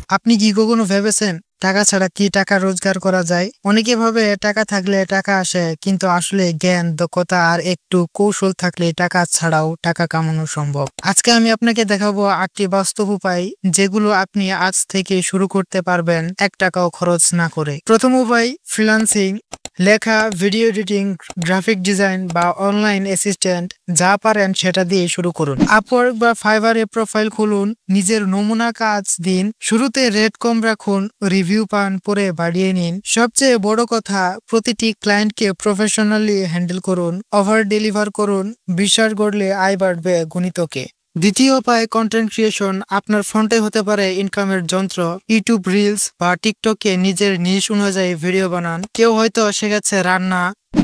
আপনি কি কখনো ভেবেছেন টাকা ছাড়া কি টাকা রোজগার করা যায়? অনেকে ভাবে টাকা থাকলে টাকা আসে, কিন্তু আসলে জ্ঞান, দক্ষতা আর একটু কৌশল থাকলে টাকা ছাড়াও টাকা কামানো সম্ভব। আজকে আমি আপনাকে দেখাবো 8টি বাস্তব উপায়, যেগুলো আপনি আজ থেকে শুরু করতে পারবেন 1 টাকাও খরচ না করে। প্রথম উপায়, ফ্রিল্যান্সিং। লেখা, ভিডিও এডিটিং, গ্রাফিক ডিজাইন বা অনলাইন অ্যাসিস্ট্যান্ট, যা পারেন সেটা দিয়ে শুরু করুন। আপওয়ার্ক বা ফাইবারে প্রোফাইল খুলুন, নিজের নমুনা কাজ দিন, শুরুতে রেট কম রাখুন, রিভিউ পান, পরে বাড়িয়ে নিন। সবচেয়ে বড় কথা, প্রতিটি ক্লায়েন্টকে প্রফেশনালি হ্যান্ডেল করুন, ওভার ডেলিভার করুন, বিশ্বাস গড়লে আয় বাড়বে গুণিতকে। দ্বিতীয় উপায়, কন্টেন্ট ক্রিয়েশন। আপনার ফ্রন্টে হতে পারে ইনকামের যন্ত্র। ইউটিউব রিলস বা টিকটকে নিজের নিশ অনুযায়ী ভিডিও বানান। কেউ হয়তো শেখাচ্ছে রান্না,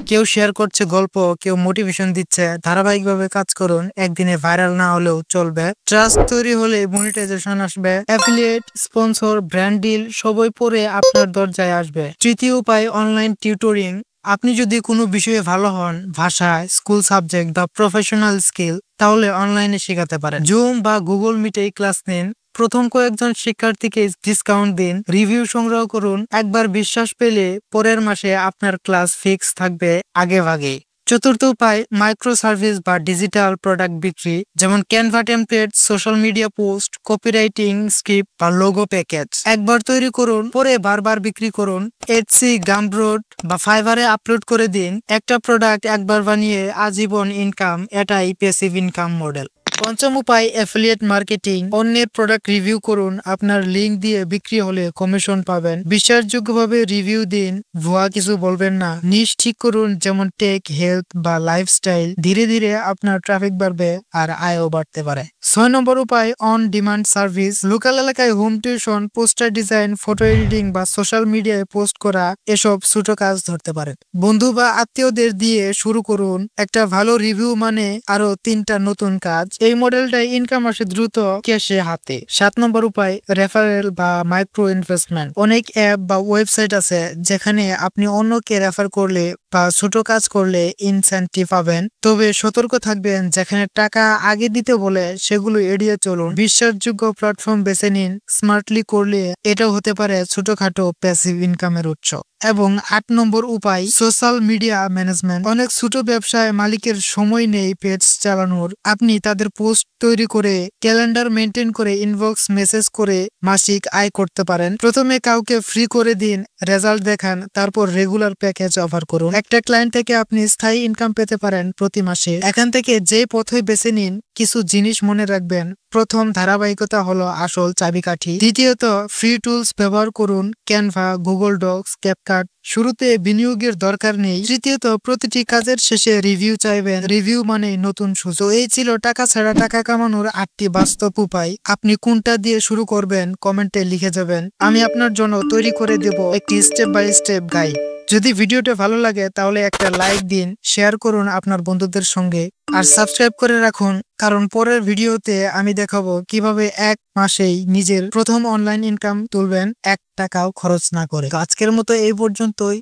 কেউ শেয়ার করছে গল্প, কেউ মোটিভেশন দিচ্ছে। ধারাবাহিকভাবে কাজ করুন, একদিনে ভাইরাল না হলেও চলবে। ট্রাস্ট তৈরি হলে মনিটাইজেশন আসবে। অ্যাফিলিয়েট, স্পন্সর, ব্র্যান্ড ডিল সবই পরে আপনার দরজায় আসবে। তৃতীয় উপায়, অনলাইন টিউটোরিং। আপনি যদি কোনো বিষয়ে ভালো হন, ভাষা, স্কুল সাবজেক্ট বা প্রফেশনাল স্কিল, তাহলে অনলাইনে শেখাতে পারেন। জুম বা গুগল মিটে ক্লাস নিন। প্রথম কয়েকজন শিক্ষার্থীকে ডিসকাউন্ট দিন। রিভিউ সংগ্রহ করুন। একবার বিশ্বাস পেলে পরের মাসে আপনার ক্লাস ফিক্স থাকবে আগে ভাগে। চতুর্থ উপায়, মাইক্রো সার্ভিস বা ডিজিটাল প্রোডাক্ট বিক্রি, যেমন Canva template, social media post, copywriting, script বা লোগো প্যাকেজ। একবার তৈরি করুন, পরে বারবার বিক্রি করুন। এটসি, গামব্রোড বা ফাইবারে আপলোড করে দিন। একটা প্রোডাক্ট একবার বানিয়ে আজীবন ইনকাম, এটাই প্যাসিভ ইনকাম মডেল। পঞ্চম উপায়, অ্যাফিলিয়েট মার্কেটিং। অন্যের প্রোডাক্ট রিভিউ করুন, আপনার লিঙ্ক দিয়ে বিক্রি হলে কমিশন পাবেন। বিশ্বাসযোগ্যভাবে রিভিউ দিন, ভুয়া কিছু বলবেন না। নিশ ঠিক করুন, যেমন টেক, হেলথ বা লাইফস্টাইল। ধীরে ধীরে আপনার ট্রাফিক বাড়বে আর আয়ও বাড়তে পারে। 6 নম্বর উপায়, অন ডিমান্ড সার্ভিস। লোকাল এলাকায় home tuition, poster design, photo editing বা সোশ্যাল মিডিয়ায় পোস্ট করা, এসব ছোট কাজ ধরতে পারেন। বন্ধু বা আত্মীয়দের দিয়ে শুরু করুন। একটা ভালো রিভিউ মানে আরো 3টা নতুন কাজ। এই মডেলটাই ইনকাম আসে দ্রুত, ক্যাশে হাতে। 7 নম্বর উপায়, রেফারেল বা মাইক্রো ইনভেস্টমেন্ট। অনেক অ্যাপ বা ওয়েবসাইট আছে যেখানে আপনি অন্যকে রেফার করলে বা ছোট কাজ করলে ইনসেন্টিভ পাবেন। তবে সতর্ক থাকবেন, যেখানে টাকা আগে দিতে বলে সেগুলো এড়িয়ে চলুন। বিশ্বাসযোগ্য প্ল্যাটফর্ম বেছে নিন। স্মার্টলি করলে এটাও হতে পারে ছোটখাটো প্যাসিভ ইনকামের উৎস। এবং 8 নম্বর উপায়, সোশ্যাল মিডিয়া ম্যানেজমেন্ট। অনেক ছোট ব্যবসায় মালিকের সময় নেই পেজ চালানোর। আপনি তাদের পোস্ট তৈরি করে, ক্যালেন্ডার মেনটেন করে, ইনবক্স মেসেজ করে মাসিক আয় করতে পারেন। প্রথমে কাউকে ফ্রি করে দিন, রেজাল্ট দেখান, তারপর রেগুলার প্যাকেজ অফার করুন। একটা ক্লায়েন্ট থেকে আপনি স্থায়ী ইনকাম পেতে পারেন প্রতি মাসে। এখান থেকে যে পথে বেছে নিন, কিছু জিনিস মনে রাখবেন। প্রথম, ধারাবাহিকতা হলো আসল চাবিকাঠি। দ্বিতীয়ত, ফ্রি টুলস ব্যবহার করুন, ক্যানভা, গুগল ডক্স, ক্যাপকাট। শুরুতে বিনিয়োগের দরকার নেই। তৃতীয়ত, প্রতিটি কাজের শেষে রিভিউ চাইবেন। রিভিউ মানে নতুন সুযোগ। এই ছিল টাকা ছাড়া টাকা কামানোর 8টি বাস্তব উপায়। আপনি কোনটা দিয়ে শুরু করবেন কমেন্টে লিখে যাবেন। আমি আপনার জন্য তৈরি করে দেব একটি স্টেপ বাই স্টেপ গাইড। যদি ভিডিওটা ভালো লাগে তাহলে একটা লাইক দিন, শেয়ার করুন আপনার বন্ধুদের সঙ্গে, আর সাবস্ক্রাইব করে রাখুন, কারণ পরের ভিডিওতে আমি দেখাবো কিভাবে 1 মাসেই নিজের প্রথম অনলাইন ইনকাম তুলবেন 1 টাকাও খরচ না করে। তো আজকের মতো এই পর্যন্তই।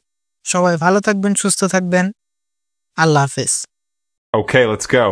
সবাই ভালো থাকবেন, সুস্থ থাকবেন। আল্লাহ হাফেজ। Okay, let's go.